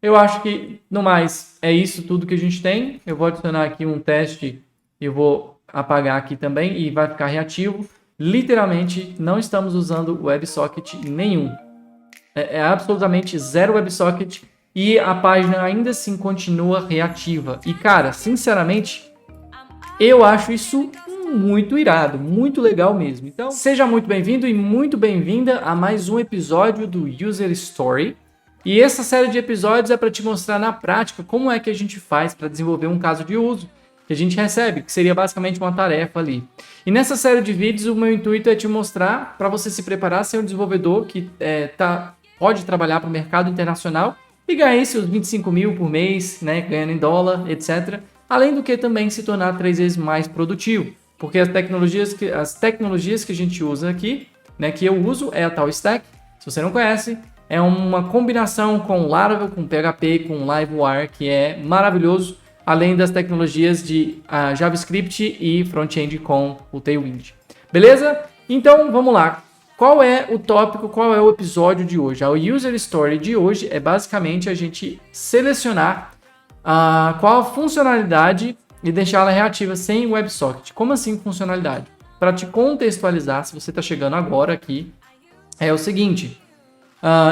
Eu acho que, no mais, é isso tudo que a gente tem. Eu vou adicionar aqui um teste e vou apagar aqui também e vai ficar reativo. Literalmente, não estamos usando WebSocket nenhum. É absolutamente zero WebSocket e a página ainda assim continua reativa. E, cara, sinceramente, eu acho isso muito irado, muito legal mesmo. Então, seja muito bem-vindo e muito bem-vinda a mais um episódio do User Story. E essa série de episódios é para te mostrar na prática como é que a gente faz para desenvolver um caso de uso que a gente recebe, que seria basicamente uma tarefa ali. E nessa série de vídeos, o meu intuito é te mostrar para você se preparar a ser um desenvolvedor que pode trabalhar para o mercado internacional e ganhar seus 25 mil por mês, né, ganhando em dólar, etc. Além do que também se tornar 3 vezes mais produtivo. Porque as tecnologias que a gente usa aqui, né, que eu uso, é a tal Stack. Se você não conhece, é uma combinação com Laravel, com PHP, com Livewire, que é maravilhoso, além das tecnologias de JavaScript e front-end com o Tailwind. Beleza? Então, vamos lá. Qual é o tópico, qual é o episódio de hoje? A User Story de hoje é basicamente a gente selecionar qual a funcionalidade e deixá-la reativa sem WebSocket. Como assim funcionalidade? Para te contextualizar, se você está chegando agora aqui, é o seguinte.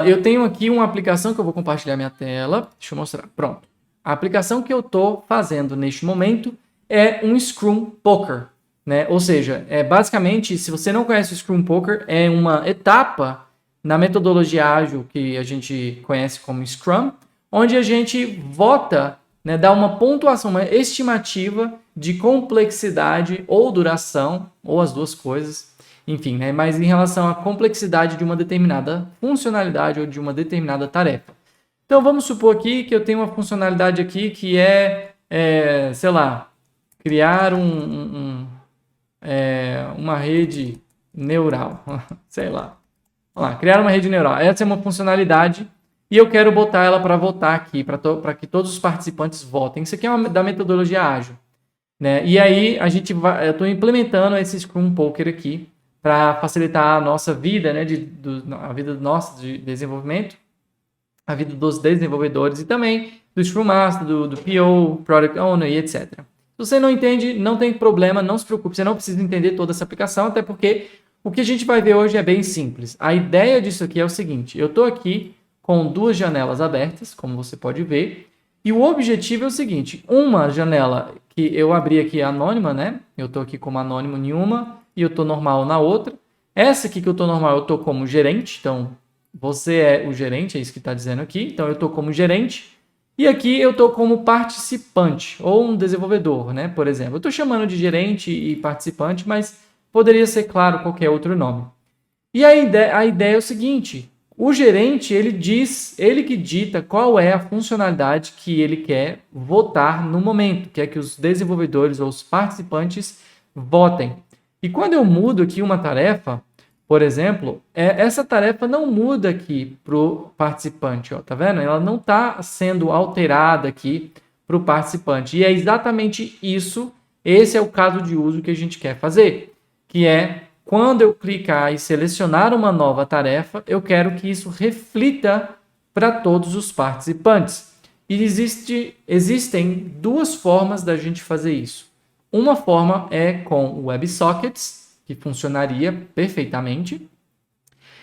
Eu tenho aqui uma aplicação que eu vou compartilhar minha tela. Deixa eu mostrar. Pronto. A aplicação que eu estou fazendo neste momento é um Scrum Poker. Né? Ou seja, basicamente, se você não conhece o Scrum Poker, é uma etapa na metodologia ágil que a gente conhece como Scrum, onde a gente vota, né, dá uma pontuação, uma estimativa de complexidade ou duração, ou as duas coisas, enfim, né, mas em relação à complexidade de uma determinada funcionalidade ou de uma determinada tarefa. Então, vamos supor aqui que eu tenho uma funcionalidade aqui que sei lá, criar uma rede neural, sei lá. Vamos lá, criar uma rede neural. Essa é uma funcionalidade e eu quero botar ela para votar aqui, para que todos os participantes votem. Isso aqui é da metodologia ágil. Né? E aí eu estou implementando esse Scrum Poker aqui para facilitar a nossa vida, né, a vida nossa de desenvolvimento, a vida dos desenvolvedores e também do Scrum Master, do PO, Product Owner e etc. Se você não entende, não tem problema, não se preocupe, você não precisa entender toda essa aplicação, até porque o que a gente vai ver hoje é bem simples. A ideia disso aqui é o seguinte, eu estou aqui com duas janelas abertas, como você pode ver, e o objetivo é o seguinte, uma janela que eu abri aqui é anônima, né? Eu estou aqui como anônimo em uma e eu estou normal na outra. Essa aqui que eu estou normal, eu estou como gerente, então você é o gerente, é isso que está dizendo aqui, então eu estou como gerente. E aqui eu estou como participante, ou um desenvolvedor, né? Por exemplo, eu estou chamando de gerente e participante, mas poderia ser, claro, qualquer outro nome. E a ideia é o seguinte, o gerente, ele que dita qual é a funcionalidade que ele quer votar no momento, quer que os desenvolvedores ou os participantes votem. E quando eu mudo aqui uma tarefa, por exemplo, essa tarefa não muda aqui para o participante, ó, tá vendo? Ela não está sendo alterada aqui para o participante. E é exatamente isso, esse é o caso de uso que a gente quer fazer, que é quando eu clicar e selecionar uma nova tarefa, eu quero que isso reflita para todos os participantes. E existem duas formas da gente fazer isso. Uma forma é com WebSockets, que funcionaria perfeitamente.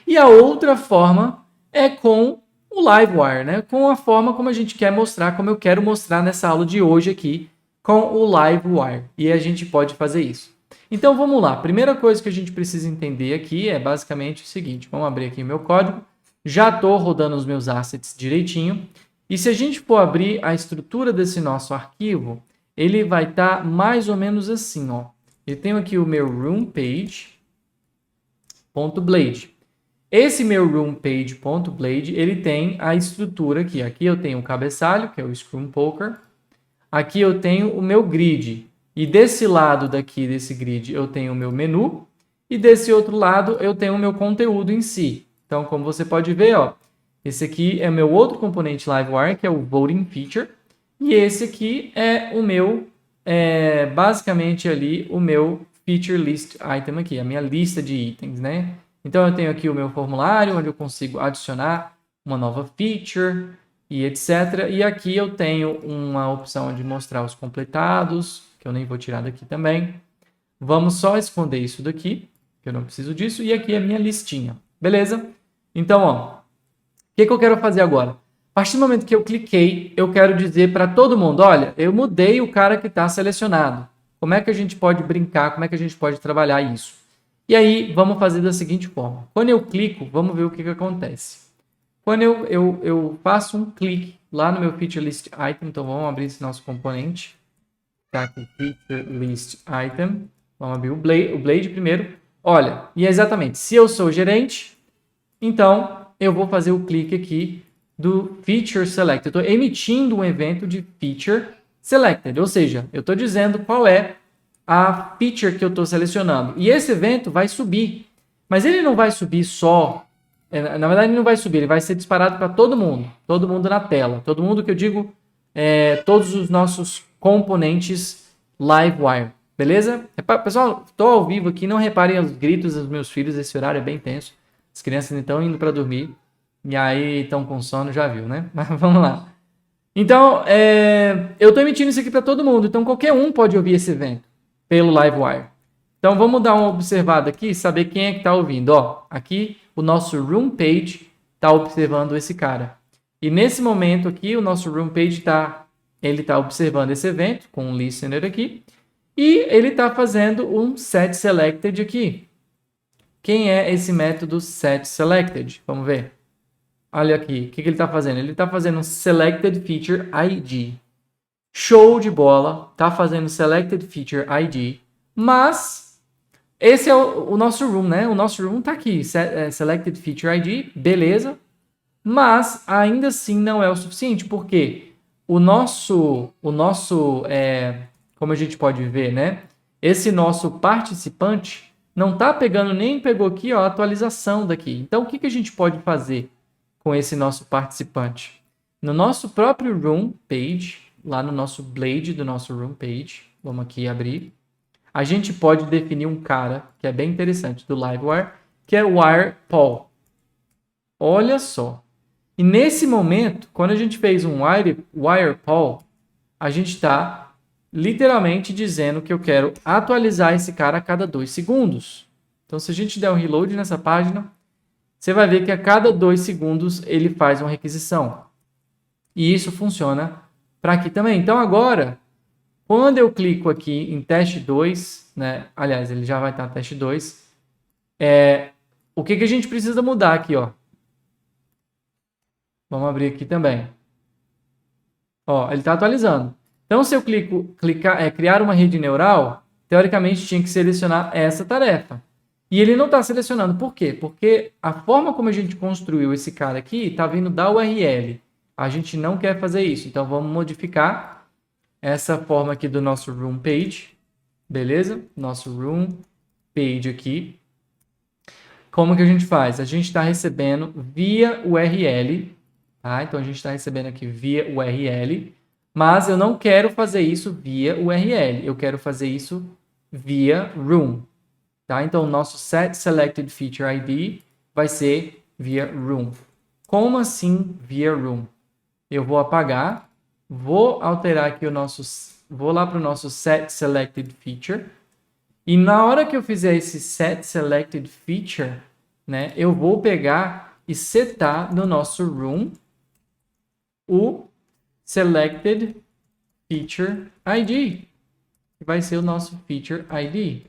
E a outra forma é com o Livewire, né? Com a forma como a gente quer mostrar, como eu quero mostrar nessa aula de hoje aqui, com o Livewire. E a gente pode fazer isso. Então vamos lá. A primeira coisa que a gente precisa entender aqui é basicamente o seguinte. Vamos abrir aqui o meu código. Já estou rodando os meus assets direitinho. E se a gente for abrir a estrutura desse nosso arquivo, ele vai estar mais ou menos assim, ó. Eu tenho aqui o meu room_page.blade. Esse meu room_page.blade, ele tem a estrutura aqui. Aqui eu tenho o cabeçalho, que é o Scrum Poker. Aqui eu tenho o meu grid. E desse lado daqui, desse grid, eu tenho o meu menu. E desse outro lado, eu tenho o meu conteúdo em si. Então, como você pode ver, ó, esse aqui é o meu outro componente Livewire, que é o Voting Feature. E esse aqui é o meu, basicamente ali, o meu Feature List Item aqui, a minha lista de itens, né? Então, eu tenho aqui o meu formulário, onde eu consigo adicionar uma nova feature, e etc. E aqui eu tenho uma opção de mostrar os completados, que eu nem vou tirar daqui também. Vamos só esconder isso daqui, que eu não preciso disso. E aqui é a minha listinha, beleza? Então, ó, o que eu quero fazer agora? A partir do momento que eu cliquei, eu quero dizer para todo mundo, olha, eu mudei o cara que está selecionado. Como é que a gente pode brincar? Como é que a gente pode trabalhar isso? E aí, vamos fazer da seguinte forma. Quando eu clico, vamos ver o que acontece. Quando eu faço um clique lá no meu Feature List Item, então vamos abrir esse nosso componente. Tá aqui, Feature List Item. Vamos abrir o Blade primeiro. Olha, e é exatamente, se eu sou gerente, então eu vou fazer o clique aqui do Feature Select. Eu estou emitindo um evento de Feature Selected, ou seja, eu estou dizendo qual é a feature que eu estou selecionando. E esse evento vai subir, mas ele não vai subir só, na verdade ele não vai subir, ele vai ser disparado para todo mundo na tela. Todo mundo que eu digo, todos os nossos componentes Livewire, beleza? Pessoal, estou ao vivo aqui, não reparem os gritos dos meus filhos, esse horário é bem tenso. As crianças estão indo para dormir e aí estão com sono, já viu, né? Mas vamos lá. Então, eu estou emitindo isso aqui para todo mundo, então qualquer um pode ouvir esse evento pelo Livewire. Então, vamos dar uma observada aqui, saber quem é que está ouvindo. Ó, aqui, o nosso Room Page está observando esse cara. E nesse momento aqui, o nosso Room Page está observando esse evento, com um listener aqui, e ele está fazendo um setSelected aqui. Quem é esse método setSelected? Vamos ver. Olha aqui, o que ele está fazendo? Ele está fazendo um Selected Feature ID. Show de bola, está fazendo Selected Feature ID, mas esse é o nosso room, né? O nosso room está aqui, Selected Feature ID, beleza, mas ainda assim não é o suficiente, porque como a gente pode ver, né? Esse nosso participante não está pegando, nem pegou aqui ó, a atualização daqui. Então, o que a gente pode fazer com esse nosso participante? No nosso próprio room page, lá no nosso Blade do nosso room page, vamos aqui abrir, a gente pode definir um cara que é bem interessante do Livewire, que é o WirePaul. Olha só. E nesse momento, quando a gente fez um WirePaul, a gente está literalmente dizendo que eu quero atualizar esse cara a cada 2 segundos. Então, se a gente der um reload nessa página, você vai ver que a cada 2 segundos ele faz uma requisição. E isso funciona para aqui também. Então, agora, quando eu clico aqui em teste 2, né? Aliás, ele já vai estar no teste 2. O que a gente precisa mudar aqui, ó? Vamos abrir aqui também. Ó, ele está atualizando. Então, se eu criar uma rede neural, teoricamente tinha que selecionar essa tarefa. E ele não está selecionando. Por quê? Porque a forma como a gente construiu esse cara aqui está vindo da URL. A gente não quer fazer isso. Então, vamos modificar essa forma aqui do nosso room page. Beleza? Nosso room page aqui. Como que a gente faz? A gente está recebendo via URL. Tá? Então, a gente está recebendo aqui via URL. Mas eu não quero fazer isso via URL. Eu quero fazer isso via room. Tá? Então, o nosso setSelectedFeatureID vai ser via room. Como assim via room? Eu vou apagar, vou alterar aqui vou lá para o nosso setSelectedFeature, e na hora que eu fizer esse setSelectedFeature, né, eu vou pegar e setar no nosso room o SelectedFeatureID, que vai ser o nosso Feature ID.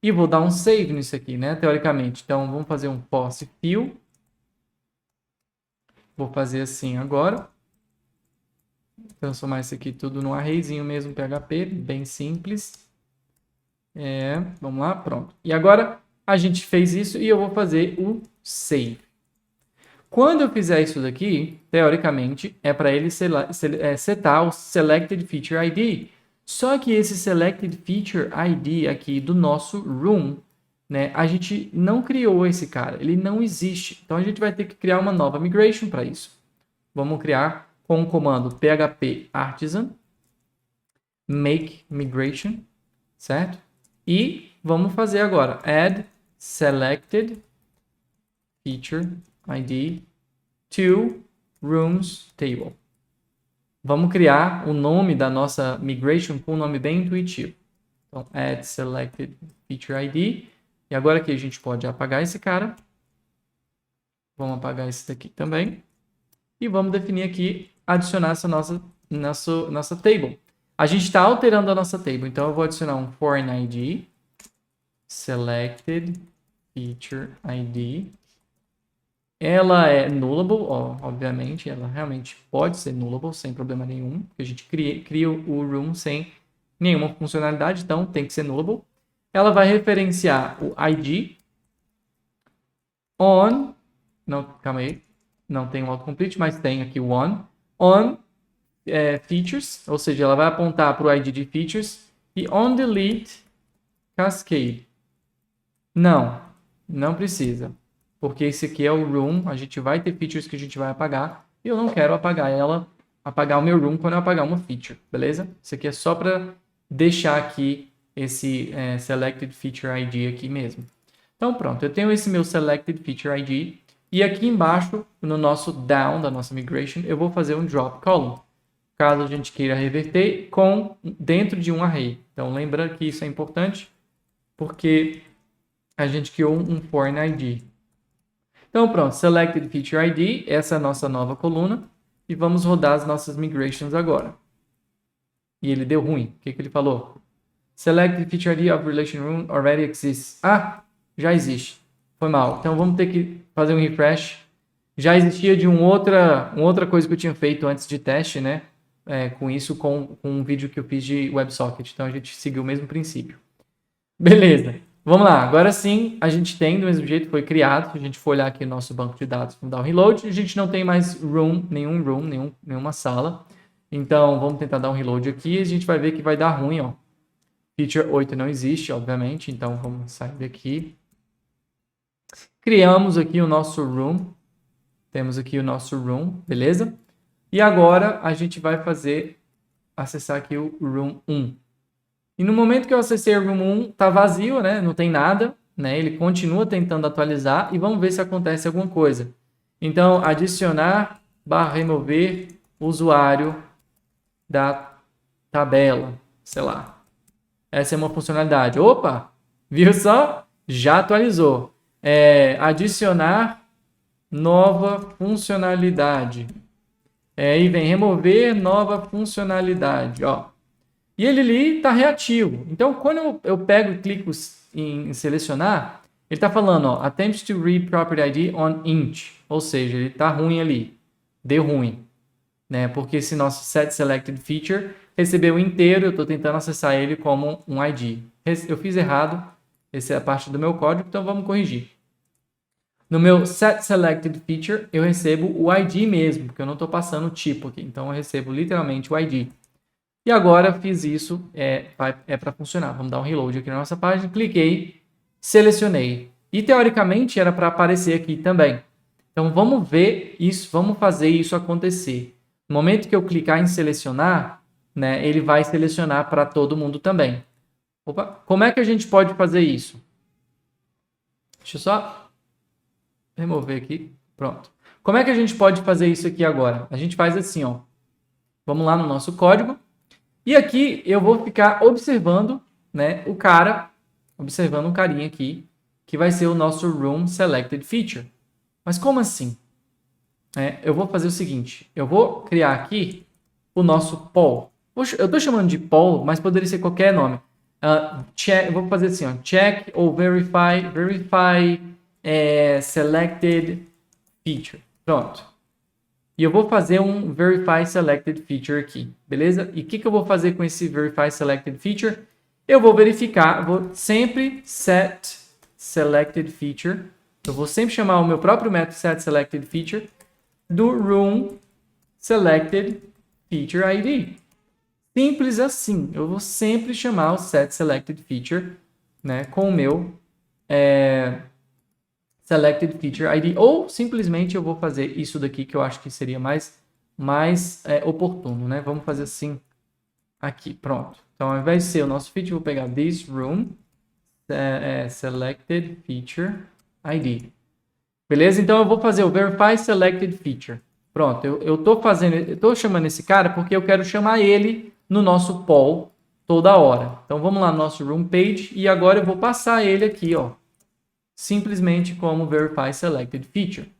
E vou dar um save nisso aqui, né? Teoricamente. Então, vamos fazer um post fill. Vou fazer assim agora. Transformar isso aqui tudo num arrayzinho mesmo, PHP, bem simples. Vamos lá, pronto. E agora, a gente fez isso e eu vou fazer o save. Quando eu fizer isso daqui, teoricamente, é para ele setar o Selected Feature ID. Só que esse Selected Feature ID aqui do nosso room, né, a gente não criou esse cara, ele não existe. Então, a gente vai ter que criar uma nova migration para isso. Vamos criar com o comando php artisan make migration, certo? E vamos fazer agora add selected feature ID to rooms table. Vamos criar o nome da nossa migration com um nome bem intuitivo. Então, add selected feature ID. E agora aqui a gente pode apagar esse cara. Vamos apagar esse daqui também. E vamos definir aqui, adicionar essa nossa table. A gente está alterando a nossa table. Então, eu vou adicionar um foreign ID. Selected feature ID. Ela é nullable, ó, obviamente. Ela realmente pode ser nullable, sem problema nenhum. Porque a gente cria o room sem nenhuma funcionalidade. Então, tem que ser nullable. Ela vai referenciar o ID on... Não, calma aí. Não tem um autocomplete, mas tem aqui o on features, ou seja, ela vai apontar para o ID de features, e on delete cascade. Não precisa, porque esse aqui é o room, a gente vai ter features que a gente vai apagar, e eu não quero apagar o meu room quando eu apagar uma feature, beleza? Isso aqui é só para deixar aqui esse selected feature ID aqui mesmo. Então pronto, eu tenho esse meu selected feature ID, e aqui embaixo, no nosso down da nossa migration, eu vou fazer um drop column, caso a gente queira reverter dentro de um array. Então, lembra que isso é importante, porque a gente criou um foreign ID. Então, pronto, selected feature ID, essa é a nossa nova coluna, e vamos rodar as nossas migrations agora. E ele deu ruim. O que ele falou? Selected feature ID of relation room already exists. Ah, já existe. Foi mal. Então, vamos ter que fazer um refresh. Já existia de uma outra coisa que eu tinha feito antes de teste, né? Com isso, com um vídeo que eu fiz de WebSocket. Então, a gente seguiu o mesmo princípio. Beleza. Vamos lá. Agora sim, a gente tem, do mesmo jeito, foi criado. Se a gente for olhar aqui no nosso banco de dados, vamos dar um reload. A gente não tem mais nenhuma sala. Então, vamos tentar dar um reload aqui. E a gente vai ver que vai dar ruim, ó. Feature 8 não existe, obviamente. Então, vamos sair daqui. Criamos aqui o nosso room. Temos aqui o nosso room, beleza? E agora a gente vai acessar aqui o room 1. E no momento que eu acessei o room 1, tá vazio, né? Não tem nada, né? Ele continua tentando atualizar e vamos ver se acontece alguma coisa. Então, adicionar / remover usuário da tabela, sei lá. Essa é uma funcionalidade. Opa! Viu só? Já atualizou. Adicionar nova funcionalidade. E vem remover nova funcionalidade. Ó. E ele ali está reativo. Então, quando eu pego e clico em selecionar, ele está falando, ó, attempts to read property ID on int. Ou seja, ele está ruim ali. Deu ruim. Né? Porque esse nosso set selected feature recebeu inteiro, eu estou tentando acessar ele como um ID. Eu fiz errado. Essa é a parte do meu código, então vamos corrigir. No meu set selected feature, eu recebo o ID mesmo, porque eu não estou passando o tipo aqui. Então, eu recebo literalmente o ID. E agora, fiz isso, para funcionar. Vamos dar um reload aqui na nossa página. Cliquei, selecionei. E, teoricamente, era para aparecer aqui também. Então, vamos ver isso, vamos fazer isso acontecer. No momento que eu clicar em selecionar, né, ele vai selecionar para todo mundo também. Opa, como é que a gente pode fazer isso? Deixa eu só remover aqui. Pronto. Como é que a gente pode fazer isso aqui agora? A gente faz assim, ó. Vamos lá no nosso código. E aqui eu vou ficar observando, né, observando um carinha aqui, que vai ser o nosso room selected feature. Mas como assim? Eu vou fazer o seguinte. Eu vou criar aqui o nosso poll. Eu estou chamando de poll, mas poderia ser qualquer nome. Eu vou fazer assim, ó, check ou verify selected feature. Pronto. E eu vou fazer um verify selected feature aqui, beleza? E o que eu vou fazer com esse verify selected feature? Eu vou verificar, vou sempre set selected feature. Eu vou sempre chamar o meu próprio método set selected feature do room selected feature ID. Simples assim. Eu vou sempre chamar o set selected feature, né, com o meu selected feature ID, ou simplesmente eu vou fazer isso daqui que eu acho que seria mais oportuno, né? Vamos fazer assim aqui, pronto. Então, ao invés de ser o nosso feature, eu vou pegar this room selected feature ID. Beleza? Então, eu vou fazer o verify selected feature. Pronto, eu tô chamando esse cara porque eu quero chamar ele no nosso poll toda hora. Então vamos lá no nosso room page e agora eu vou passar ele aqui, ó, simplesmente como verify selected feature.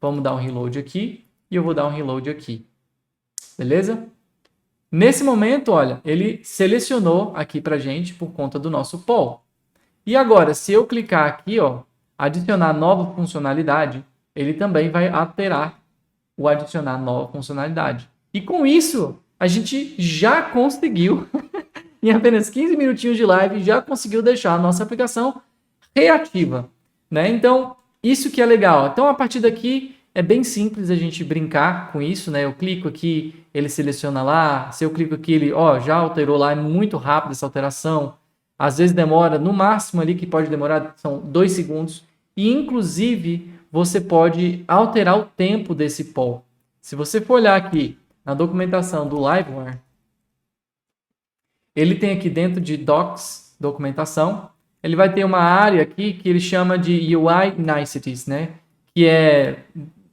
Vamos dar um reload aqui e eu vou dar um reload aqui. Beleza? Nesse momento, olha, ele selecionou aqui pra gente por conta do nosso poll. E agora, se eu clicar aqui, ó, adicionar nova funcionalidade, ele também vai alterar o adicionar nova funcionalidade. E com isso, a gente já conseguiu, em apenas 15 minutinhos de live, já conseguiu deixar a nossa aplicação reativa, né? Então, isso que é legal. Então, a partir daqui, é bem simples a gente brincar com isso, né? Eu clico aqui, ele seleciona lá. Se eu clico aqui, ele, ó, já alterou lá. É muito rápido essa alteração. Às vezes demora, no máximo ali que pode demorar, são 2 segundos. E, inclusive, você pode alterar o tempo desse poll. Se você for olhar aqui na documentação do Livewire, ele tem aqui dentro de Docs, documentação, ele vai ter uma área aqui que ele chama de UI Niceties, né? Que é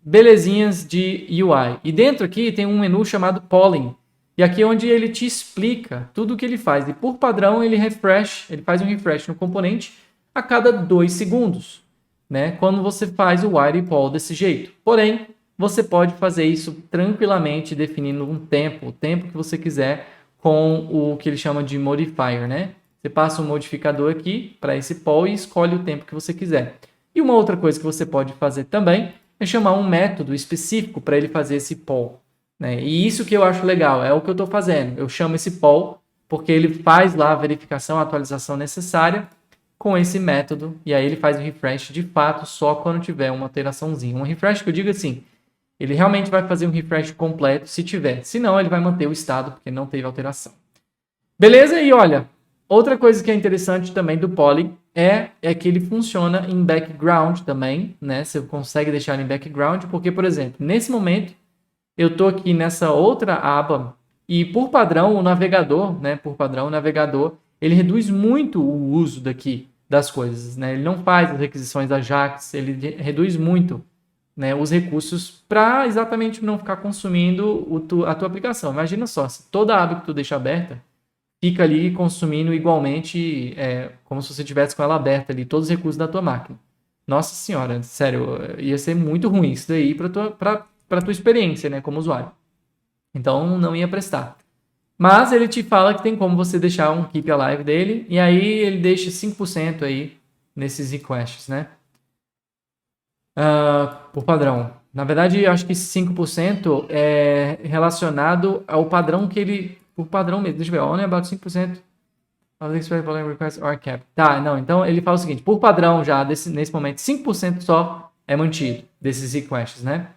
belezinhas de UI. E dentro aqui tem um menu chamado Polling. E aqui é onde ele te explica tudo o que ele faz. E por padrão ele faz um refresh no componente a cada 2 segundos, né? Quando você faz o while e poll desse jeito. Porém, você pode fazer isso tranquilamente definindo um tempo, o tempo que você quiser com o que ele chama de modifier, né? Você passa um modificador aqui para esse poll e escolhe o tempo que você quiser. E uma outra coisa que você pode fazer também é chamar um método específico para ele fazer esse poll, né? E isso que eu acho legal, é o que eu estou fazendo. Eu chamo esse poll porque ele faz lá a verificação, a atualização necessária com esse método, e aí ele faz o refresh de fato só quando tiver uma alteraçãozinha. Um refresh que eu digo assim, ele realmente vai fazer um refresh completo se tiver. Se não, ele vai manter o estado porque não teve alteração. Beleza? E olha, outra coisa que é interessante também do Poly é que ele funciona em background também, né? Você consegue deixar ele em background, porque, por exemplo, nesse momento, eu estou aqui nessa outra aba e, por padrão, o navegador, ele reduz muito o uso daqui das coisas, né? Ele não faz as requisições Ajax, ele reduz muito, né, os recursos para exatamente não ficar consumindo a tua aplicação. Imagina só, se toda a aba que tu deixa aberta fica ali consumindo igualmente, como se você tivesse com ela aberta ali, todos os recursos da tua máquina. Nossa senhora, sério, ia ser muito ruim isso daí para tua experiência, né, como usuário. Então, não ia prestar. Mas ele te fala que tem como você deixar um keep alive dele, e aí ele deixa 5% aí nesses requests, né? Por padrão. Na verdade, eu acho que 5% é relacionado ao padrão que ele... Por padrão mesmo. Deixa eu ver. Only about 5% of the expected volume requests are kept. Tá, não. Então, ele fala o seguinte. Por padrão já, nesse momento, 5% só é mantido desses requests, né?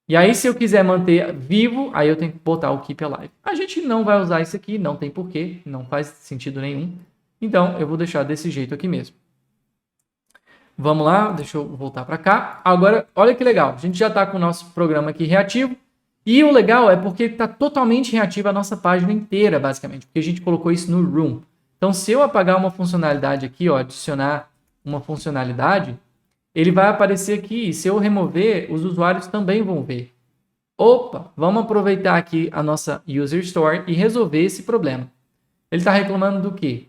E aí, se eu quiser manter vivo, aí eu tenho que botar o keep alive. A gente não vai usar isso aqui, não tem porquê. Não faz sentido nenhum. Então, eu vou deixar desse jeito aqui mesmo. Vamos lá, deixa eu voltar para cá. Agora, olha que legal. A gente já está com o nosso programa aqui reativo. E o legal é porque está totalmente reativa a nossa página inteira, basicamente. Porque a gente colocou isso no Room. Então, se eu apagar uma funcionalidade aqui, ó, adicionar uma funcionalidade, ele vai aparecer aqui. E se eu remover, os usuários também vão ver. Opa, vamos aproveitar aqui a nossa User Story e resolver esse problema. Ele está reclamando do quê?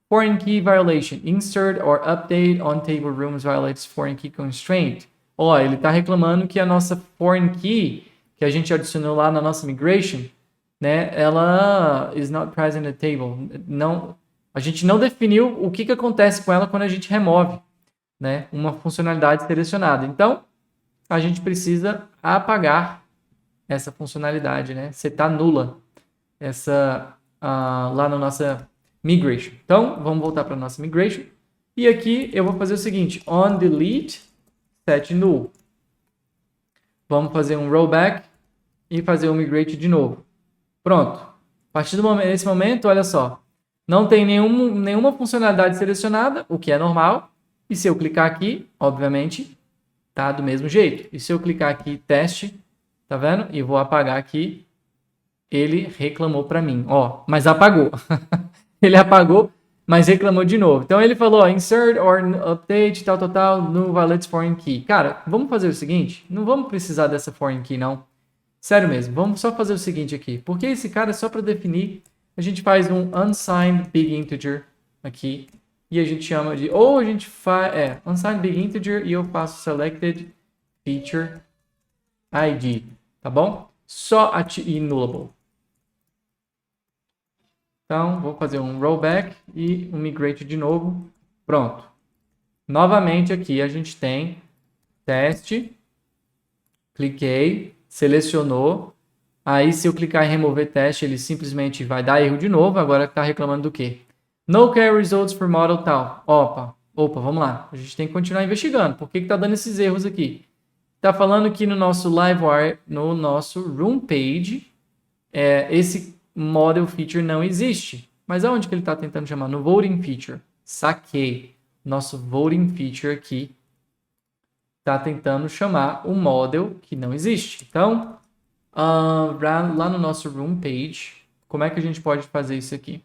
Foreign key violation. Insert or update on table rooms violates foreign key constraint. Ó, ele está reclamando que a nossa foreign key, que a gente adicionou lá na nossa migration, né, ela is not present at table. Não, a gente não definiu o que acontece com ela quando a gente remove, né, uma funcionalidade selecionada. Então, a gente precisa apagar essa funcionalidade, né, setar nula essa lá na nossa migration. Então, vamos voltar para a nossa migration. E aqui eu vou fazer o seguinte, on delete, set null. Vamos fazer um rollback e fazer um migrate de novo. Pronto. A partir desse momento, olha só, não tem nenhuma funcionalidade selecionada, o que é normal. E se eu clicar aqui, obviamente, tá do mesmo jeito. E se eu clicar aqui, teste, tá vendo? E vou apagar aqui, ele reclamou para mim. Ó, mas apagou. Ele apagou, mas reclamou de novo. Então ele falou, ó, insert or update, tal, no violates foreign key. Cara, vamos fazer o seguinte, não vamos precisar dessa foreign key, não. Sério mesmo, vamos só fazer o seguinte aqui. Porque esse cara é só para definir, a gente faz um unsigned big integer aqui. E a gente chama de, ou a gente faz, unsigned big integer e eu faço selected feature ID, tá bom? Só e nullable. Então, vou fazer um rollback e um migrate de novo. Pronto. Novamente aqui a gente tem teste. Cliquei, selecionou. Aí se eu clicar em remover teste, ele simplesmente vai dar erro de novo. Agora está reclamando do quê? No care results for model tal. Opa, vamos lá. A gente tem que continuar investigando. Por que está dando esses erros aqui? Está falando que no nosso Livewire, no nosso room page, esse model feature não existe. Mas aonde que ele está tentando chamar? No voting feature. Saquei. Nosso voting feature aqui está tentando chamar o model que não existe. Então, lá no nosso room page, como é que a gente pode fazer isso aqui?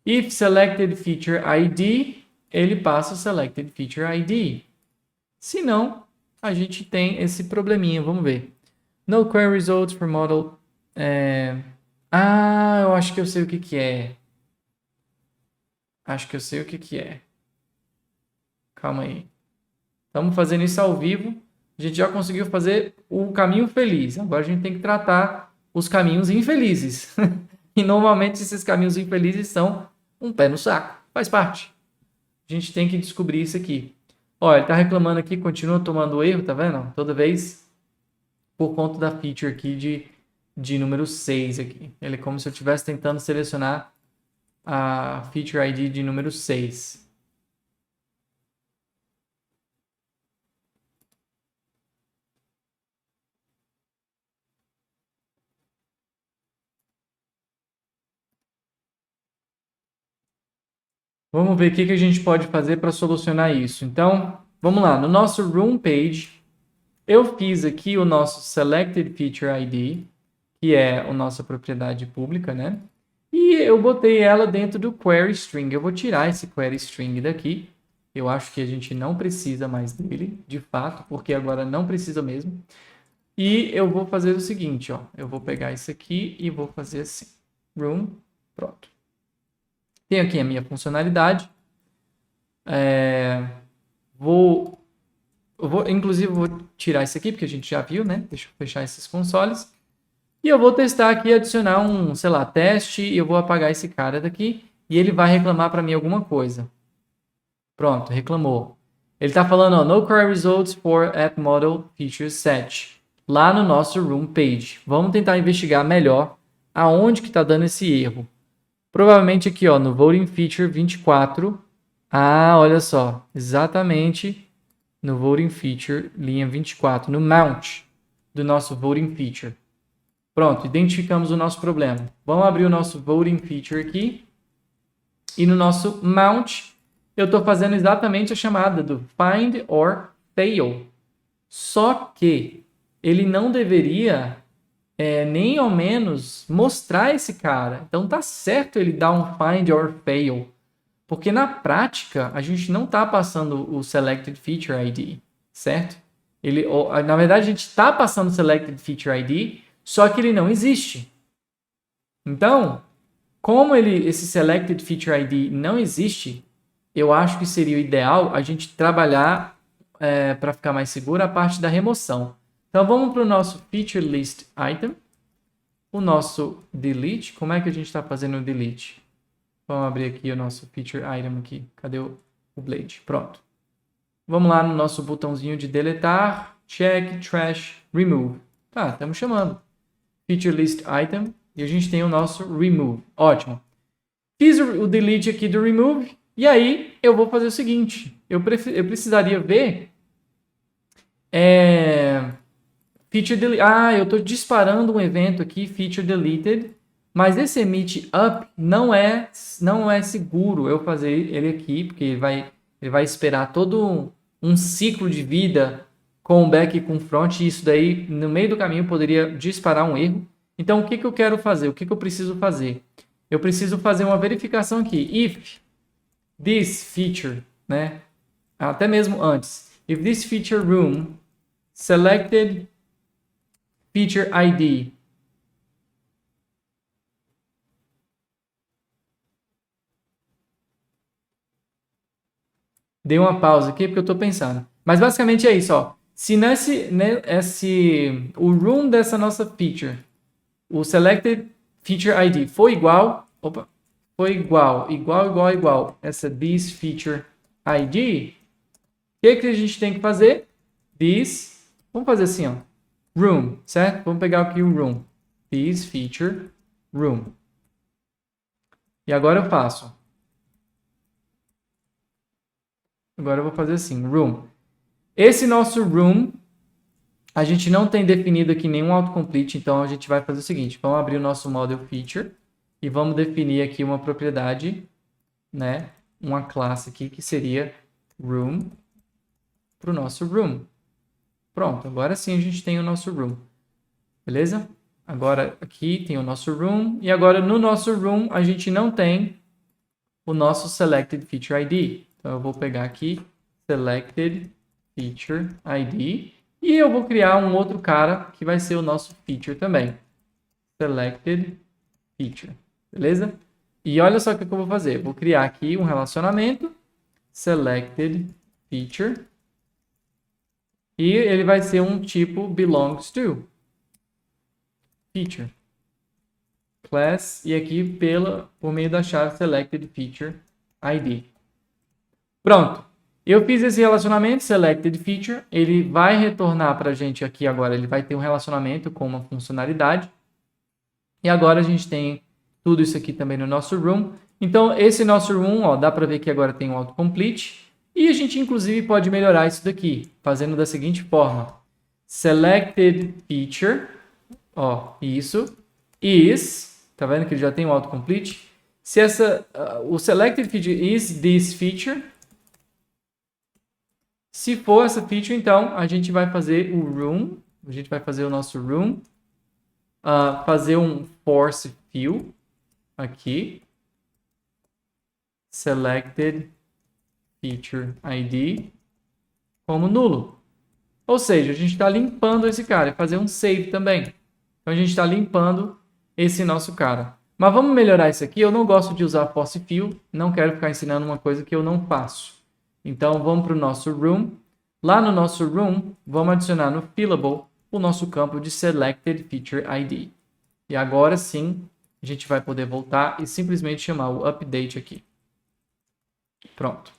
If selected feature ID, ele passa o selected feature ID. Se não, a gente tem esse probleminha. Vamos ver. No query results for model. Eu acho que eu sei o que é. Acho que eu sei o que é. Calma aí. Estamos fazendo isso ao vivo. A gente já conseguiu fazer o caminho feliz. Agora a gente tem que tratar os caminhos infelizes. E normalmente esses caminhos infelizes são um pé no saco. Faz parte. A gente tem que descobrir isso aqui. Olha, ele está reclamando aqui, continua tomando erro, tá vendo? Toda vez por conta da feature aqui de número 6 aqui. Ele é como se eu estivesse tentando selecionar a feature ID de número 6. Vamos ver o que a gente pode fazer para solucionar isso. Então, vamos lá. No nosso room page, eu fiz aqui o nosso selected feature ID, que é a nossa propriedade pública, né? E eu botei ela dentro do query string. Eu vou tirar esse query string daqui. Eu acho que a gente não precisa mais dele, de fato, porque agora não precisa mesmo. E eu vou fazer o seguinte, ó. Eu vou pegar isso aqui e vou fazer assim. Room, pronto. Tenho aqui a minha funcionalidade. Inclusive, vou tirar isso aqui, porque a gente já viu, né? Deixa eu fechar esses consoles. E eu vou testar aqui, adicionar um, sei lá, teste, e eu vou apagar esse cara daqui, e ele vai reclamar para mim alguma coisa. Pronto, reclamou. Ele está falando, ó, no query results for app model feature set. Lá no nosso room page. Vamos tentar investigar melhor aonde que está dando esse erro. Provavelmente aqui, ó, no voting feature 24. Olha só, exatamente no voting feature, linha 24, no mount do nosso voting feature. Pronto, identificamos o nosso problema. Vamos abrir o nosso voting feature aqui. E no nosso mount, eu estou fazendo exatamente a chamada do find or fail. Só que ele não deveria nem ao menos mostrar esse cara. Então tá certo ele dar um find or fail. Porque na prática, a gente não está passando o selected feature ID, certo? Na verdade, a gente está passando o selected feature ID, só que ele não existe. Então, como esse selected feature ID não existe, eu acho que seria o ideal a gente trabalhar para ficar mais seguro a parte da remoção. Então, vamos para o nosso feature list item. O nosso delete, como é que a gente está fazendo o delete? Vamos abrir aqui o nosso feature item aqui. Cadê o Blade? Pronto. Vamos lá no nosso botãozinho de deletar. Check, trash, remove. Tá, estamos chamando. Feature list item. E a gente tem o nosso remove. Ótimo. Fiz o delete aqui do remove. E aí eu vou fazer o seguinte. Eu precisaria ver... feature delete. Eu estou disparando um evento aqui, feature deleted. Mas esse emit up não é seguro eu fazer ele aqui, porque ele vai esperar todo um ciclo de vida com back e com front, e isso daí, no meio do caminho, poderia disparar um erro. Então, o que eu quero fazer? O que eu preciso fazer? Eu preciso fazer uma verificação aqui. If this feature, né? Até mesmo antes. If this feature room selected feature ID. Dei uma pausa aqui porque eu estou pensando. Mas basicamente é isso, ó. Se o room dessa nossa feature, o selected feature ID for igual, igual, essa this feature ID, o que a gente tem que fazer? Vamos fazer assim, ó, room, certo? Vamos pegar aqui o room, this feature room. E agora eu faço. Agora eu vou fazer assim, room. Esse nosso room, a gente não tem definido aqui nenhum autocomplete, então a gente vai fazer o seguinte, vamos abrir o nosso model feature e vamos definir aqui uma propriedade, né, uma classe aqui que seria room para o nosso room. Pronto, agora sim a gente tem o nosso room, beleza? Agora aqui tem o nosso room e agora no nosso room a gente não tem o nosso selected feature ID. Então eu vou pegar aqui selected feature ID e eu vou criar um outro cara que vai ser o nosso feature também. Selected feature, beleza? E olha só o que eu vou fazer. Vou criar aqui um relacionamento selected feature e ele vai ser um tipo belongs to feature class e aqui por meio da chave selected feature ID. Pronto. Eu fiz esse relacionamento, selected feature, ele vai retornar para a gente aqui agora, ele vai ter um relacionamento com uma funcionalidade. E agora a gente tem tudo isso aqui também no nosso room. Então, esse nosso room, ó, dá para ver que agora tem um autocomplete. E a gente, inclusive, pode melhorar isso daqui, fazendo da seguinte forma. Selected feature, ó, isso, is, tá vendo que ele já tem um autocomplete? Se o selected feature is this feature, se for essa feature, então, a gente vai fazer o room, a gente vai fazer o nosso room, fazer um force fill aqui, selected feature ID como nulo. Ou seja, a gente está limpando esse cara e fazer um save também. Então, a gente está limpando esse nosso cara. Mas vamos melhorar isso aqui. Eu não gosto de usar force fill, não quero ficar ensinando uma coisa que eu não faço. Então, vamos para o nosso room. Lá no nosso room, vamos adicionar no fillable o nosso campo de Selected Feature ID. E agora sim, a gente vai poder voltar e simplesmente chamar o update aqui. Pronto.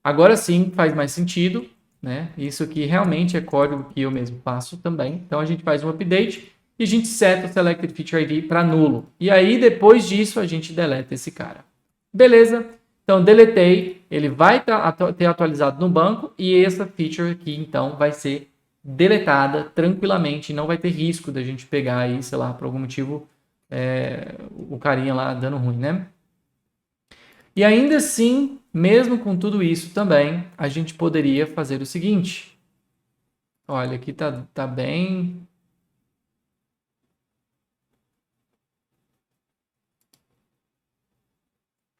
Agora sim faz mais sentido, né? Isso aqui realmente é código que eu mesmo faço também. Então, a gente faz um update e a gente seta o Selected Feature ID para nulo. E aí, depois disso, a gente deleta esse cara. Beleza? Então, deletei, ele vai ter atualizado no banco e essa feature aqui, então, vai ser deletada tranquilamente. Não vai ter risco da gente pegar aí, sei lá, por algum motivo, o carinha lá dando ruim, né? E ainda assim, mesmo com tudo isso também, a gente poderia fazer o seguinte. Olha, aqui tá bem...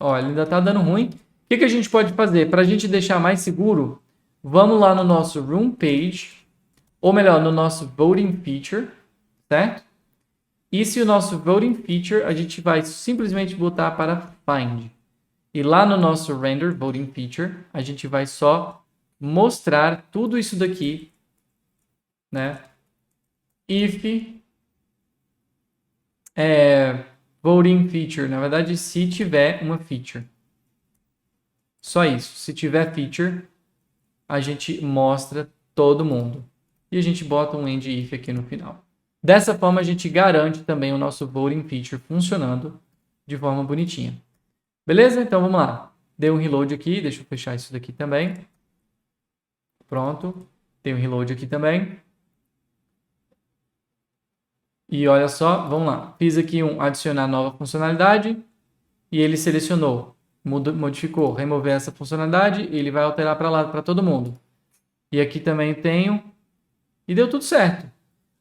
Olha, ainda está dando ruim. O que a gente pode fazer? Para a gente deixar mais seguro, vamos lá no nosso Room Page, ou melhor, no nosso Voting Feature, certo? E se o nosso Voting Feature, a gente vai simplesmente botar para Find. E lá no nosso Render Voting Feature, a gente vai só mostrar tudo isso daqui, né? If voting feature, na verdade, se tiver uma feature. Só isso. Se tiver feature, a gente mostra todo mundo. E a gente bota um end if aqui no final. Dessa forma, a gente garante também o nosso voting feature funcionando de forma bonitinha. Beleza? Então, vamos lá. Dei um reload aqui. Deixa eu fechar isso daqui também. Pronto. Dei um reload aqui também. E olha só, vamos lá. Fiz aqui um adicionar nova funcionalidade e ele selecionou, modificou, remover essa funcionalidade e ele vai alterar para lá para todo mundo. E aqui também tenho e deu tudo certo.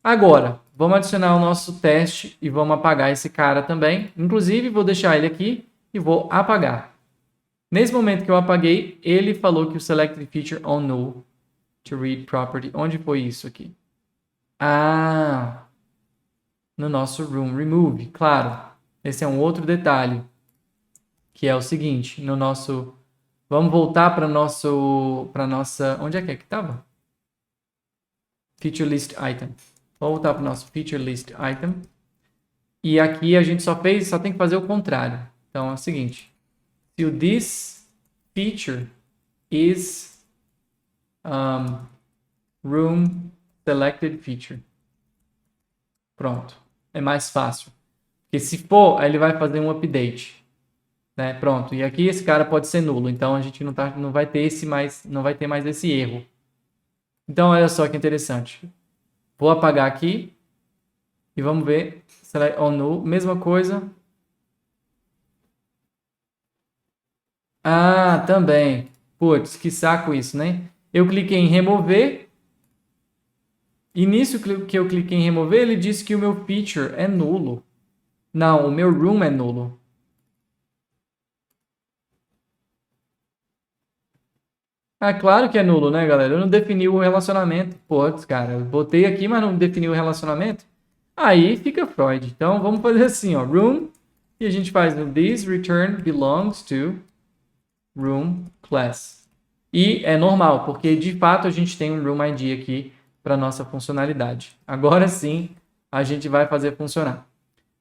Agora, vamos adicionar o nosso teste e vamos apagar esse cara também. Inclusive, vou deixar ele aqui e vou apagar. Nesse momento que eu apaguei, ele falou que o Selected Feature on Null to Read Property. Onde foi isso aqui? Ah, no nosso room remove, claro. Esse é um outro detalhe, que é o seguinte, no nosso... Vamos voltar para nossa... Onde é que estava? Feature list item. Vamos voltar para o nosso feature list item. E aqui a gente só tem que fazer o contrário. Então é o seguinte, se o this feature is room selected feature. Pronto. É mais fácil. Porque se for, aí ele vai fazer um update. Né? Pronto. E aqui esse cara pode ser nulo. Então a gente não vai ter não vai ter mais esse erro. Então olha só que interessante. Vou apagar aqui. E vamos ver. Select on null. Mesma coisa. Ah, também. Putz, que saco isso, né? Eu cliquei em remover. E nisso que eu cliquei em remover, ele disse que o meu feature é nulo. Não, o meu room é nulo. Ah, claro que é nulo, né, galera? Eu não defini o relacionamento. Putz, cara, eu botei aqui, mas não defini o relacionamento. Aí fica Freud. Então, vamos fazer assim, ó. Room, e a gente faz o this return belongs to room class. E é normal, porque de fato a gente tem um room ID aqui para nossa funcionalidade. Agora sim, a gente vai fazer funcionar.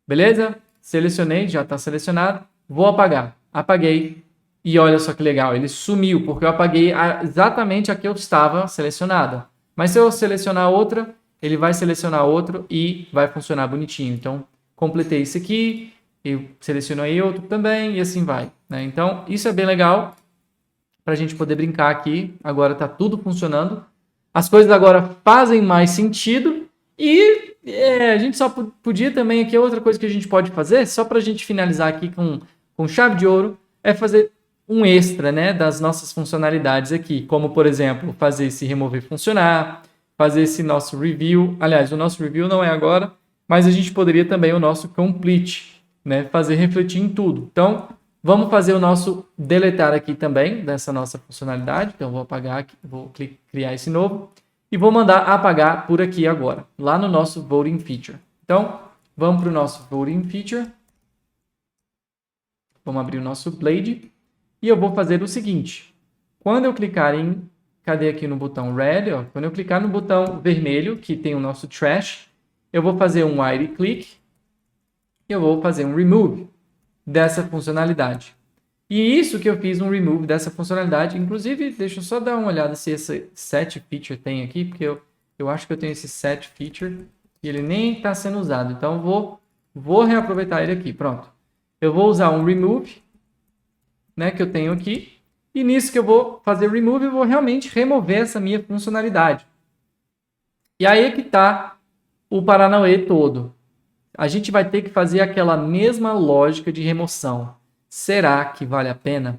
Beleza? Selecionei, já está selecionado. Vou apagar. Apaguei. E olha só que legal, ele sumiu, porque eu apaguei exatamente a que eu estava selecionada. Mas se eu selecionar outra, ele vai selecionar outro e vai funcionar bonitinho. Então, completei isso aqui, eu selecionei outro também e assim vai. Né? Então, isso é bem legal para a gente poder brincar aqui. Agora está tudo funcionando. As coisas agora fazem mais sentido e a gente só podia também aqui, outra coisa que a gente pode fazer, só para a gente finalizar aqui com chave de ouro, é fazer um extra, né, das nossas funcionalidades aqui, como, por exemplo, fazer esse remover funcionar, fazer esse nosso review. Aliás, o nosso review não é agora, mas a gente poderia também o nosso complete, né, fazer refletir em tudo. Então, vamos fazer o nosso deletar aqui também, dessa nossa funcionalidade. Então, vou apagar aqui, vou criar esse novo e vou mandar apagar por aqui agora, lá no nosso voting feature. Então, vamos para o nosso voting feature. Vamos abrir o nosso Blade. E eu vou fazer o seguinte. Quando eu clicar em... Cadê aqui no botão Red? Ó, quando eu clicar no botão vermelho, que tem o nosso Trash, eu vou fazer um right click. E eu vou fazer um Remove dessa funcionalidade. E isso que eu fiz um Remove dessa funcionalidade. Inclusive, deixa eu só dar uma olhada se esse Set Feature tem aqui. Porque eu acho que eu tenho esse Set Feature e ele nem está sendo usado. Então, vou reaproveitar ele aqui. Pronto. Eu vou usar um Remove, né, que eu tenho aqui, e nisso que eu vou fazer remove, eu vou realmente remover essa minha funcionalidade. E aí é que está o Paranauê todo. A gente vai ter que fazer aquela mesma lógica de remoção. Será que vale a pena?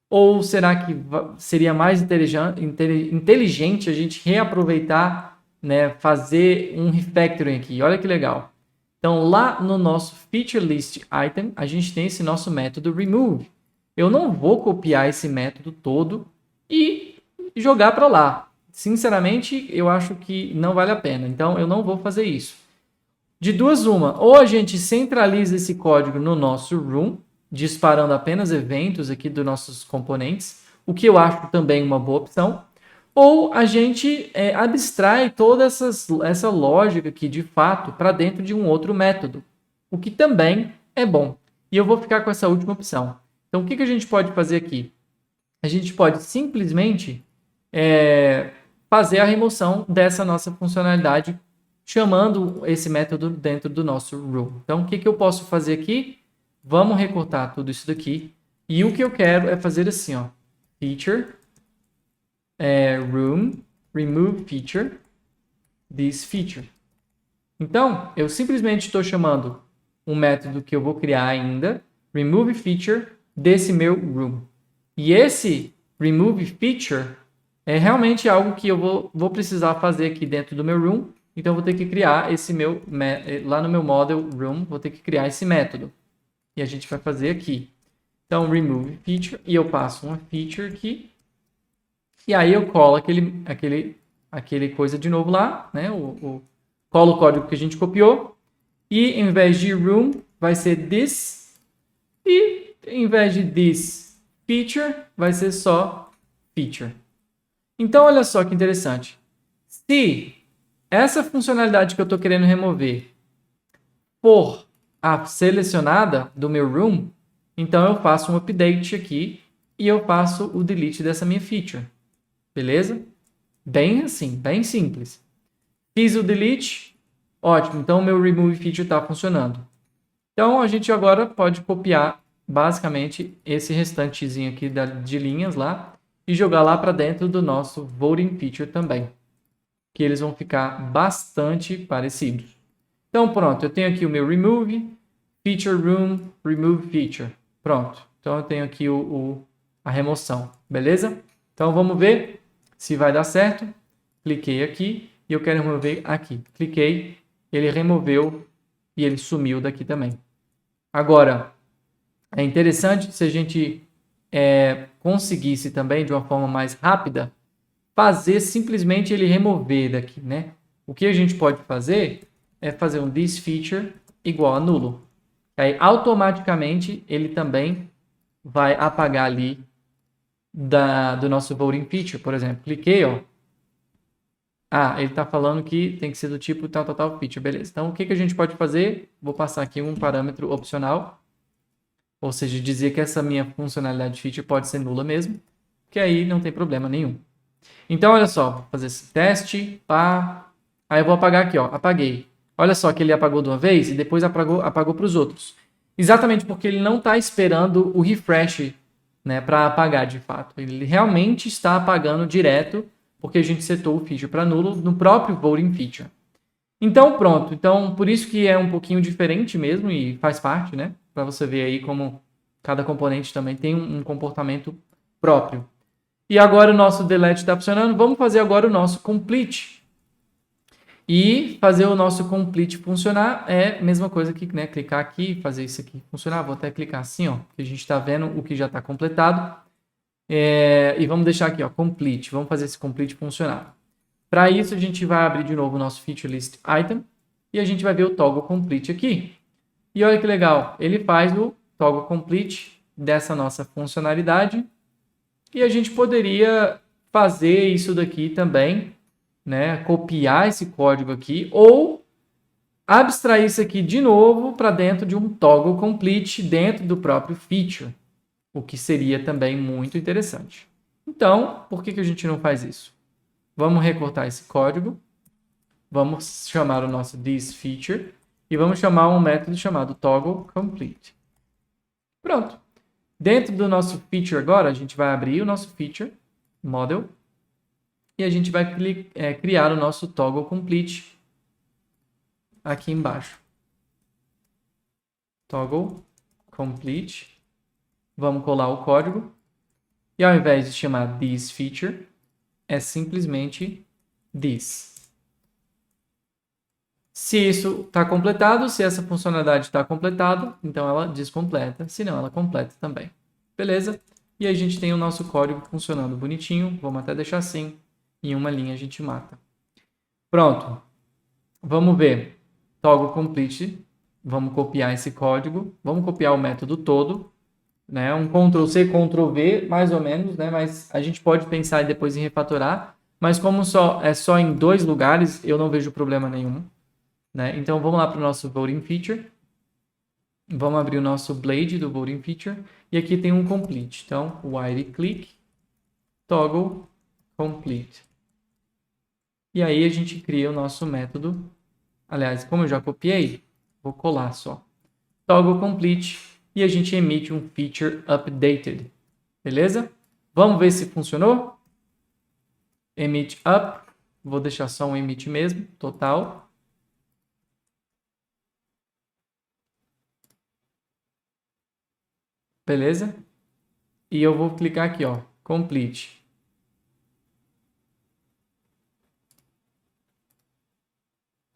Ou será que seria mais inteligente a gente reaproveitar, né, fazer um refactoring aqui? Olha que legal. Então, lá no nosso feature list item, a gente tem esse nosso método remove. Eu não vou copiar esse método todo e jogar para lá. Sinceramente, eu acho que não vale a pena. Então, eu não vou fazer isso. De duas, uma. Ou a gente centraliza esse código no nosso room, disparando apenas eventos aqui dos nossos componentes, o que eu acho também uma boa opção. Ou a gente abstrai toda essa lógica aqui, de fato, para dentro de um outro método, o que também é bom. E eu vou ficar com essa última opção. Então, o que a gente pode fazer aqui? A gente pode simplesmente fazer a remoção dessa nossa funcionalidade, chamando esse método dentro do nosso room. Então, o que eu posso fazer aqui? Vamos recortar tudo isso daqui. E o que eu quero é fazer assim, ó, feature, room, remove feature, this feature. Então, eu simplesmente estou chamando um método que eu vou criar ainda, remove feature, desse meu room. E esse remove feature é realmente algo que eu vou precisar fazer aqui dentro do meu room. Então, eu vou ter que criar esse lá no meu model room, vou ter que criar esse método. E a gente vai fazer aqui. Então, remove feature, e eu passo uma feature aqui. E aí eu colo aquele coisa de novo lá, né? Cola o código que a gente copiou. E em vez de room, vai ser this. E em vez de this feature, vai ser só feature. Então, olha só que interessante. Se essa funcionalidade que eu estou querendo remover for a selecionada do meu room, então eu faço um update aqui e eu faço o delete dessa minha feature. Beleza? Bem assim, bem simples. Fiz o delete, ótimo. Então o meu remove feature está funcionando. Então a gente agora pode copiar basicamente esse restantezinho aqui de linhas lá e jogar lá para dentro do nosso voting feature também, que eles vão ficar bastante parecidos. Então pronto, eu tenho aqui o meu remove, feature room, remove feature. Pronto, então eu tenho aqui a remoção, beleza? Então vamos ver se vai dar certo. Cliquei aqui e eu quero remover aqui. Cliquei, ele removeu e ele sumiu daqui também. Agora, é interessante se a gente conseguisse também, de uma forma mais rápida, fazer simplesmente ele remover daqui, né? O que a gente pode fazer é fazer um this feature igual a nulo. Aí, automaticamente, ele também vai apagar ali do nosso voting feature. Por exemplo, cliquei, ó. Ah, ele está falando que tem que ser do tipo tal feature. Beleza. Então, o que a gente pode fazer? Vou passar aqui um parâmetro opcional. Ou seja, dizer que essa minha funcionalidade feature pode ser nula mesmo. Que aí não tem problema nenhum. Então, olha só. Vou fazer esse teste. Pá. Aí eu vou apagar aqui, ó. Apaguei. Olha só que ele apagou de uma vez e depois apagou para os outros. Exatamente porque ele não está esperando o refresh, né, para apagar de fato. Ele realmente está apagando direto porque a gente setou o feature para nulo no próprio voting feature. Então, pronto. Então, por isso que é um pouquinho diferente mesmo e faz parte, né? Para você ver aí como cada componente também tem um comportamento próprio. E agora o nosso delete está funcionando. Vamos fazer agora o nosso complete. E fazer o nosso complete funcionar é a mesma coisa que, né, clicar aqui e fazer isso aqui funcionar. Vou até clicar assim, ó, que a gente está vendo o que já está completado. E vamos deixar aqui, ó, complete. Vamos fazer esse complete funcionar. Para isso, a gente vai abrir de novo o nosso feature list item e a gente vai ver o toggle complete aqui. E olha que legal, ele faz o toggle complete dessa nossa funcionalidade e a gente poderia fazer isso daqui também, né? Copiar esse código aqui ou abstrair isso aqui de novo para dentro de um toggle complete dentro do próprio feature, o que seria também muito interessante. Então, por que a gente não faz isso? Vamos recortar esse código, vamos chamar o nosso this feature e vamos chamar um método chamado toggle complete. Pronto. Dentro do nosso feature agora, a gente vai abrir o nosso feature model e a gente vai criar o nosso toggle complete aqui embaixo. Toggle complete. Vamos colar o código e ao invés de chamar this feature, é simplesmente this. Se isso está completado, se essa funcionalidade está completada, então ela descompleta, senão ela completa também. Beleza? E aí a gente tem o nosso código funcionando bonitinho, vamos até deixar assim, em uma linha a gente mata. Pronto. Vamos ver. Toggle complete. Vamos copiar esse código, vamos copiar o método todo, né? Um Ctrl+C, Ctrl+V, mais ou menos, né? Mas a gente pode pensar depois em refatorar, mas como é só em 2 lugares, eu não vejo problema nenhum, né? Então vamos lá para o nosso voting feature. Vamos abrir o nosso blade do voting feature e aqui tem um complete. Então, while click, toggle complete. E aí a gente cria o nosso método. Aliás, como eu já copiei, vou colar só. Toggle complete e a gente emite um feature updated. Beleza? Vamos ver se funcionou? Emit up. Vou deixar só um emit mesmo, total. Beleza? E eu vou clicar aqui, ó, complete.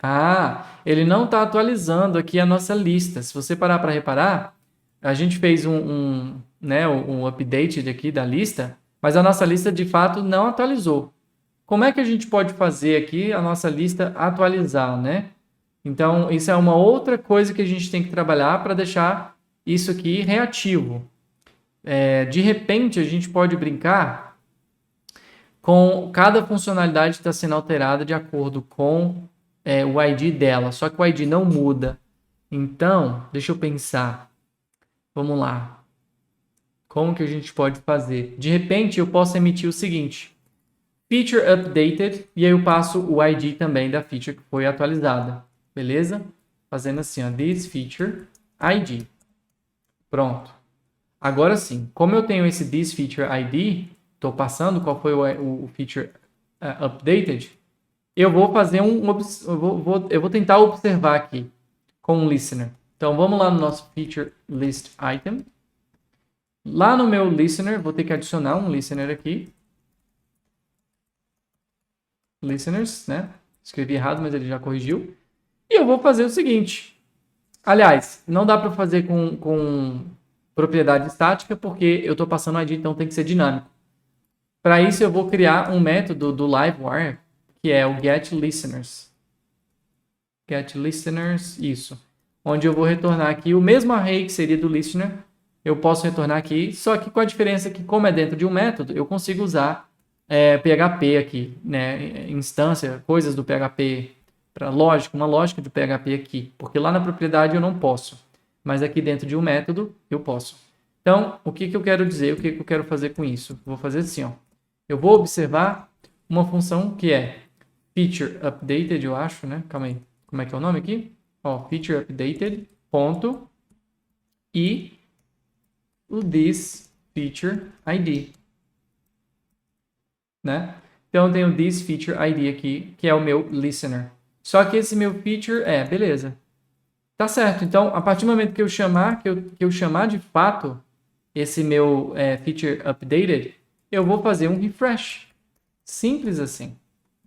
Ah, ele não está atualizando aqui a nossa lista. Se você parar para reparar, a gente fez um update aqui da lista, mas a nossa lista de fato não atualizou. como é que a gente pode fazer aqui a nossa lista atualizar, né? Então, isso é uma outra coisa que a gente tem que trabalhar para deixar isso aqui reativo. De repente, a gente pode brincar com cada funcionalidade que está sendo alterada de acordo com o ID dela, só que o ID não muda. Então, deixa eu pensar. Vamos lá. Como que a gente pode fazer? De repente, eu posso emitir o seguinte: feature updated, e aí eu passo o ID também da feature que foi atualizada. Beleza? Fazendo assim, ó, this feature ID. Pronto. Agora sim, como eu tenho esse this feature ID, estou passando qual foi o feature updated, eu vou fazer eu vou tentar observar aqui com um listener. Então vamos lá no nosso feature list item. Lá no meu listener, vou ter que adicionar um listener aqui. Listeners, né? Escrevi errado, mas ele já corrigiu. E eu vou fazer o seguinte. Aliás, não dá para fazer com propriedade estática, porque eu estou passando o ID, então tem que ser dinâmico. Para isso, eu vou criar um método do Livewire, que é o getListeners. GetListeners, isso. Onde eu vou retornar aqui o mesmo array que seria do listener, eu posso retornar aqui, só que com a diferença que, como é dentro de um método, eu consigo usar PHP aqui, né? Instância, coisas do PHP, uma lógica de PHP aqui, porque lá na propriedade eu não posso, mas aqui dentro de um método eu posso. Então, o que eu quero dizer, o que eu quero fazer com isso? Vou fazer assim, ó. Eu vou observar uma função que é feature updated, eu acho, né? Calma aí. Como é que é o nome aqui? Ó, feature updated, ponto, e o this feature ID, né? Então, eu tenho this feature ID aqui, que é o meu listener. Só que esse meu feature beleza. Tá certo. Então, a partir do momento que eu chamar de fato esse meu feature updated, eu vou fazer um refresh. Simples assim.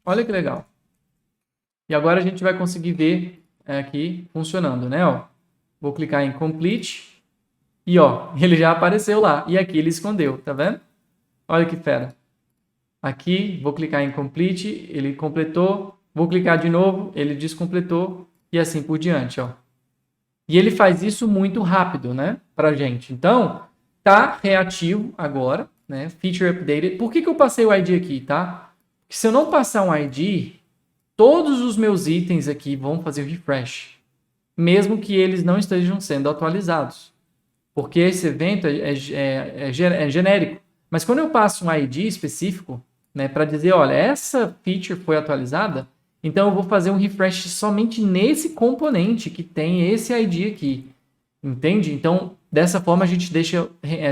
Olha que legal. E agora a gente vai conseguir ver aqui funcionando, né? Ó, vou clicar em complete e ó, ele já apareceu lá. E aqui ele escondeu, tá vendo? Olha que fera. Aqui, vou clicar em complete, ele completou. Vou clicar de novo, ele descompletou e assim por diante, ó. E ele faz isso muito rápido, né, pra gente. Então, tá reativo agora, né, feature updated. Por que eu passei o ID aqui, tá? Porque se eu não passar um ID, todos os meus itens aqui vão fazer refresh, mesmo que eles não estejam sendo atualizados. Porque esse evento é genérico. Mas quando eu passo um ID específico, né, para dizer, olha, essa feature foi atualizada, então eu vou fazer um refresh somente nesse componente que tem esse ID aqui. Entende? Então, dessa forma a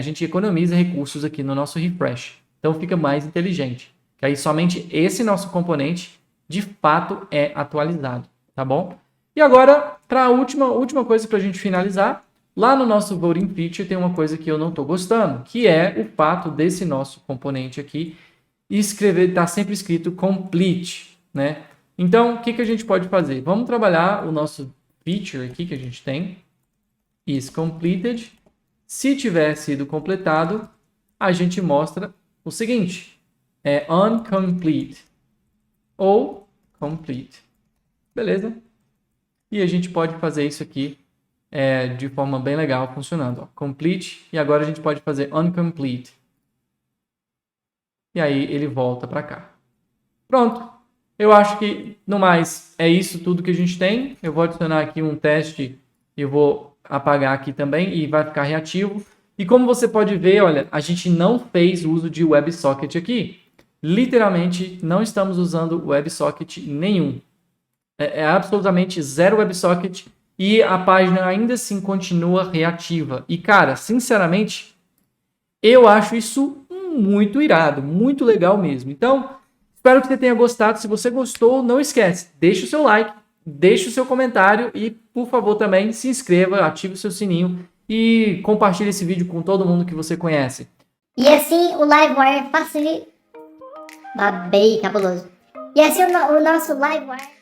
gente economiza recursos aqui no nosso refresh. Então fica mais inteligente. Que aí somente esse nosso componente de fato é atualizado, tá bom? E agora, para a última coisa para a gente finalizar, lá no nosso voting feature tem uma coisa que eu não estou gostando, que é o fato desse nosso componente aqui está sempre escrito complete, né? Então, o que a gente pode fazer? Vamos trabalhar o nosso feature aqui que a gente tem, is completed. Se tiver sido completado, a gente mostra o seguinte, uncomplete ou complete. Beleza? E a gente pode fazer isso aqui de forma bem legal, funcionando. Ó, complete, e agora a gente pode fazer uncomplete. E aí ele volta para cá. Pronto. Eu acho que, no mais, é isso tudo que a gente tem. Eu vou adicionar aqui um teste e eu vou apagar aqui também e vai ficar reativo. E como você pode ver, olha, a gente não fez uso de WebSocket aqui. Literalmente, não estamos usando WebSocket nenhum. É absolutamente zero WebSocket e a página ainda assim continua reativa. E, cara, sinceramente, eu acho isso muito irado, muito legal mesmo. Então, espero que você tenha gostado. Se você gostou, não esquece, deixa o seu like, deixa o seu comentário e, por favor, também se inscreva, ative o seu sininho e compartilhe esse vídeo com todo mundo que você conhece. E assim o Livewire facilita... Babei, cabuloso. E assim o nosso Livewire...